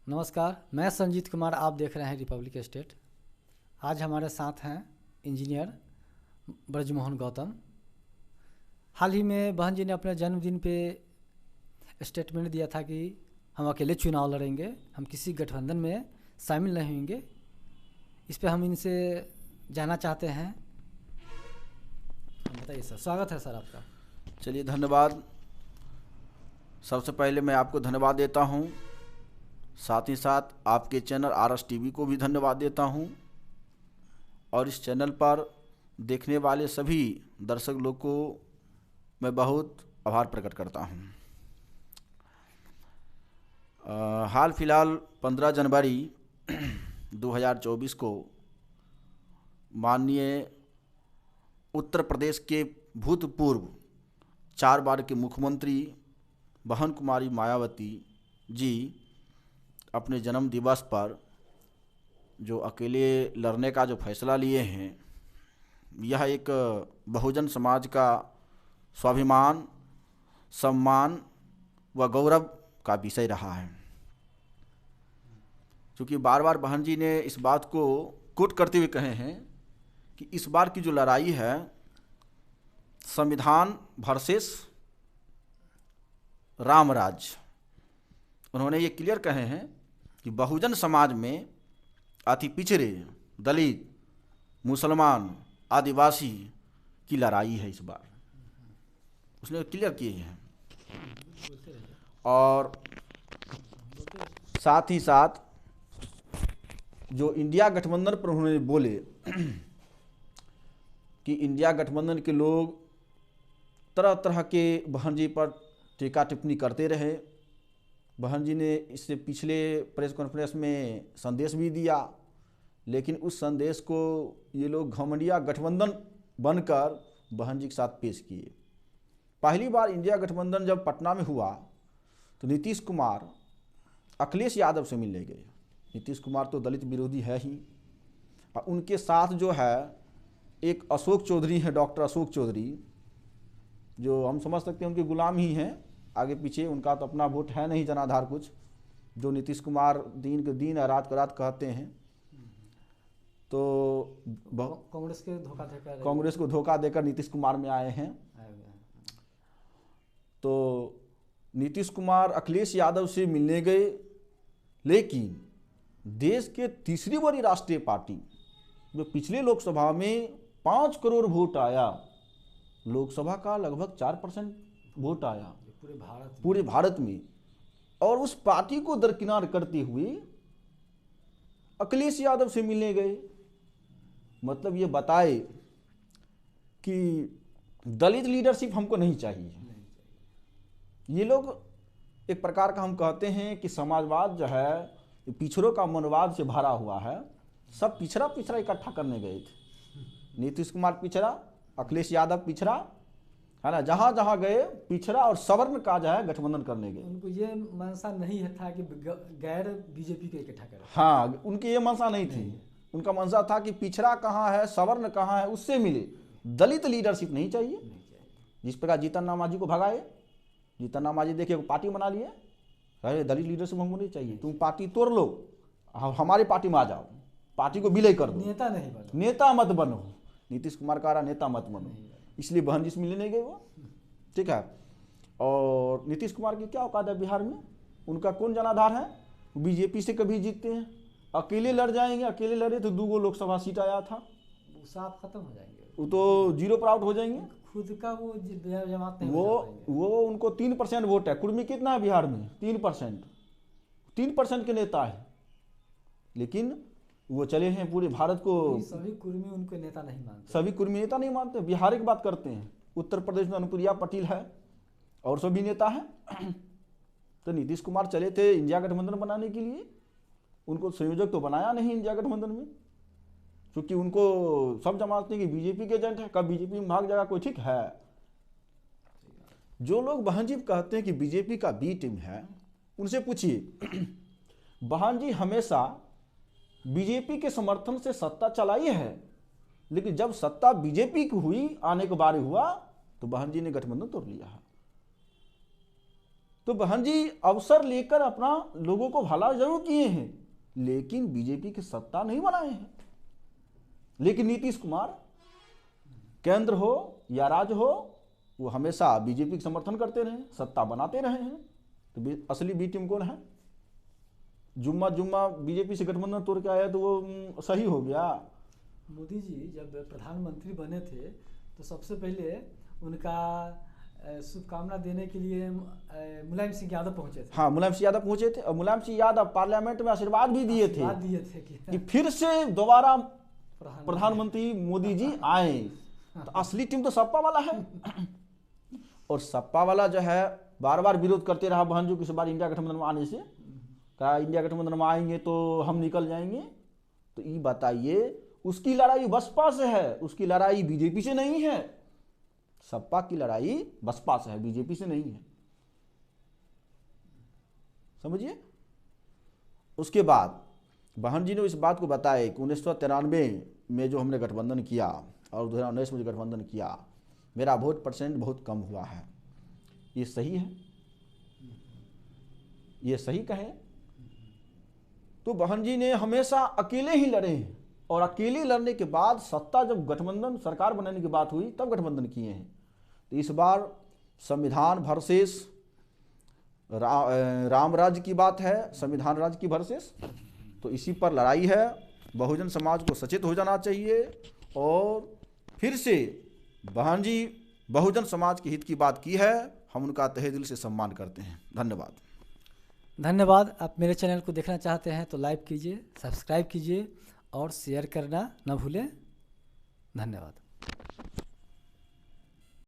नमस्कार, मैं संजीत कुमार, आप देख रहे हैं रिपब्लिक स्टेट। आज हमारे साथ हैं इंजीनियर ब्रजमोहन गौतम। हाल ही में बहन जी ने अपने जन्मदिन पे स्टेटमेंट दिया था कि हम अकेले चुनाव लड़ेंगे, हम किसी गठबंधन में शामिल नहीं होंगे। इस पे हम इनसे जानना चाहते हैं। बताइए सर, स्वागत है सर आपका। चलिए, धन्यवाद। सबसे पहले मैं आपको धन्यवाद देता हूं, साथ ही साथ आपके चैनल आरएस टीवी को भी धन्यवाद देता हूं, और इस चैनल पर देखने वाले सभी दर्शक लोग को मैं बहुत आभार प्रकट करता हूं। हाल फिलहाल 15 जनवरी 2024 को माननीय उत्तर प्रदेश के भूतपूर्व 4 बार के मुख्यमंत्री बहन कुमारी मायावती जी अपने जन्म दिवस पर जो अकेले लड़ने का जो फैसला लिए हैं, यह एक बहुजन समाज का स्वाभिमान, सम्मान व गौरव का विषय रहा है। क्योंकि बार बार बहन जी ने इस बात को कोट करते हुए कहे हैं कि इस बार की जो लड़ाई है संविधान वर्सेस रामराज। उन्होंने ये क्लियर कहे हैं कि बहुजन समाज में अति पिछड़े, दलित, मुसलमान, आदिवासी की लड़ाई है इस बार, उसने क्लियर किए हैं। और साथ ही साथ जो इंडिया गठबंधन पर उन्होंने बोले कि इंडिया गठबंधन के लोग तरह तरह के बहन जी पर टीका टिप्पणी करते रहे। बहन जी ने इससे पिछले प्रेस कॉन्फ्रेंस में संदेश भी दिया, लेकिन उस संदेश को ये लोग घमंडिया गठबंधन बनकर बहन जी के साथ पेश किए। पहली बार इंडिया गठबंधन जब पटना में हुआ तो नीतीश कुमार अखिलेश यादव से मिलने गए। नीतीश कुमार तो दलित विरोधी है ही, और उनके साथ जो है एक अशोक चौधरी है, डॉक्टर अशोक चौधरी, जो हम समझ सकते हैं उनके गुलाम ही हैं। आगे पीछे उनका तो अपना वोट है नहीं जनाधार कुछ, जो नीतीश कुमार दिन के दिन रात को रात कहते हैं। तो कांग्रेस को धोखा देकर नीतीश कुमार में आए हैं। तो नीतीश कुमार अखिलेश यादव से मिलने गए, लेकिन देश के तीसरी बड़ी राष्ट्रीय पार्टी जो पिछले लोकसभा में 5 करोड़ वोट आया, लोकसभा का लगभग 4% वोट आया पूरे भारत में, और उस पार्टी को दरकिनार करते हुए अखिलेश यादव से मिलने गए। मतलब ये बताए कि दलित लीडरशिप हमको नहीं चाहिए। ये लोग एक प्रकार का हम कहते हैं कि समाजवाद जो है पिछड़ों का मनवाद से भरा हुआ है। सब पिछड़ा पिछड़ा इकट्ठा करने गए थे। नीतीश कुमार पिछड़ा, अखिलेश यादव पिछड़ा, है ना, जहाँ जहाँ गए पिछड़ा और सवर्ण का जो है गठबंधन करने गए। उनको ये मंशा नहीं था कि गैर बीजेपी को इकट्ठा करें। हाँ, उनकी ये मंशा नहीं थी। उनका मंशा था कि पिछड़ा कहाँ है, सवर्ण कहाँ है, उससे मिले। दलित लीडरशिप नहीं चाहिए। जिस प्रकार जीतन राम मांझी को भगाए, जीतन राम मांझी देखिए पार्टी बना लिए, अरे दलित लीडरशिप हमको नहीं चाहिए, तुम पार्टी तोड़ लो, हमारी पार्टी में आ जाओ, पार्टी को विलय कर दो, नेता नहीं बनो, नेता मत बनो। नीतीश कुमार कह रहा नेता मत बनो, इसलिए बहन जी से मिलने गए वो, ठीक है। और नीतीश कुमार की क्या औकात है बिहार में? उनका कौन जनाधार है? बीजेपी से कभी जीतते हैं, अकेले लड़ जाएंगे। अकेले लड़े तो 2 लोकसभा सीट आया था, वो साफ खत्म हो जाएंगे, वो तो 0 पर आउट हो जाएंगे। खुद का वो जमात नहीं वो उनको 3% वोट है। कुर्मी कितना है बिहार में? 3% के नेता है, लेकिन वो चले हैं पूरे भारत को। सभी कुर्मी उनको नेता नहीं मानते, सभी कुर्मी नेता नहीं मानते। बिहार की बात करते हैं, उत्तर प्रदेश में अनुप्रिया पटेल है और सभी नेता हैं। तो नीतीश कुमार चले थे इंडिया गठबंधन बनाने के लिए, उनको संयोजक तो बनाया नहीं इंडिया गठबंधन में, क्योंकि उनको सब जमाते हैं कि बीजेपी के एजेंट है, कब बीजेपी में भाग जाएगा कोई, ठीक है। जो लोग बहन जी कहते हैं कि बीजेपी का बी टीम है, उनसे पूछिए, बहन जी हमेशा बीजेपी के समर्थन से सत्ता चलाई है, लेकिन जब सत्ता बीजेपी की हुई, आने के बारे हुआ, तो बहन जी ने गठबंधन तोड़ लिया है। तो बहन जी अवसर लेकर अपना लोगों को भला जरूर किए हैं, लेकिन बीजेपी की सत्ता नहीं बनाए हैं। लेकिन नीतीश कुमार केंद्र हो या राज्य हो, वो हमेशा बीजेपी का समर्थन करते रहे, सत्ता बनाते रहे हैं। तो असली बी टीम कौन है? जुम्मा जुम्मा बीजेपी से गठबंधन तोड़ के आया तो वो सही हो गया। मोदी जी जब प्रधानमंत्री बने थे तो सबसे पहले उनका शुभकामना देने के लिए मुलायम सिंह यादव पहुंचे थे। हाँ, मुलायम सिंह यादव पहुंचे थे और मुलायम सिंह यादव पार्लियामेंट में आशीर्वाद भी दिए थे कि फिर से दोबारा प्रधानमंत्री मोदी जी आए। तो असली टीम तो सपा वाला है। और सपा वाला जो है बार बार विरोध करते रहा बहन जो, किस बार इंडिया गठबंधन में आने से, कहा इंडिया गठबंधन में आएंगे तो हम निकल जाएंगे। तो ये बताइए, उसकी लड़ाई बसपा से है, उसकी लड़ाई बीजेपी से नहीं है। सपा की लड़ाई बसपा से है, बीजेपी से नहीं है, समझिए। उसके बाद बहन जी ने इस बात को बताया कि 1993 में जो हमने गठबंधन किया और 2019 में जो गठबंधन किया, मेरा वोट परसेंट बहुत कम हुआ है। ये सही है? ये सही कहें तो बहन जी ने हमेशा अकेले ही लड़े हैं, और अकेले लड़ने के बाद सत्ता जब गठबंधन सरकार बनाने की बात हुई तब गठबंधन किए हैं। तो इस बार संविधान वर्सेस राम राज्य की बात है, संविधान राज्य की वर्सेस, तो इसी पर लड़ाई है। बहुजन समाज को सचेत हो जाना चाहिए। और फिर से बहन जी बहुजन समाज के हित की बात की है, हम उनका तहे दिल से सम्मान करते हैं। धन्यवाद। धन्यवाद। आप मेरे चैनल को देखना चाहते हैं तो लाइक कीजिए, सब्सक्राइब कीजिए और शेयर करना न भूलें। धन्यवाद।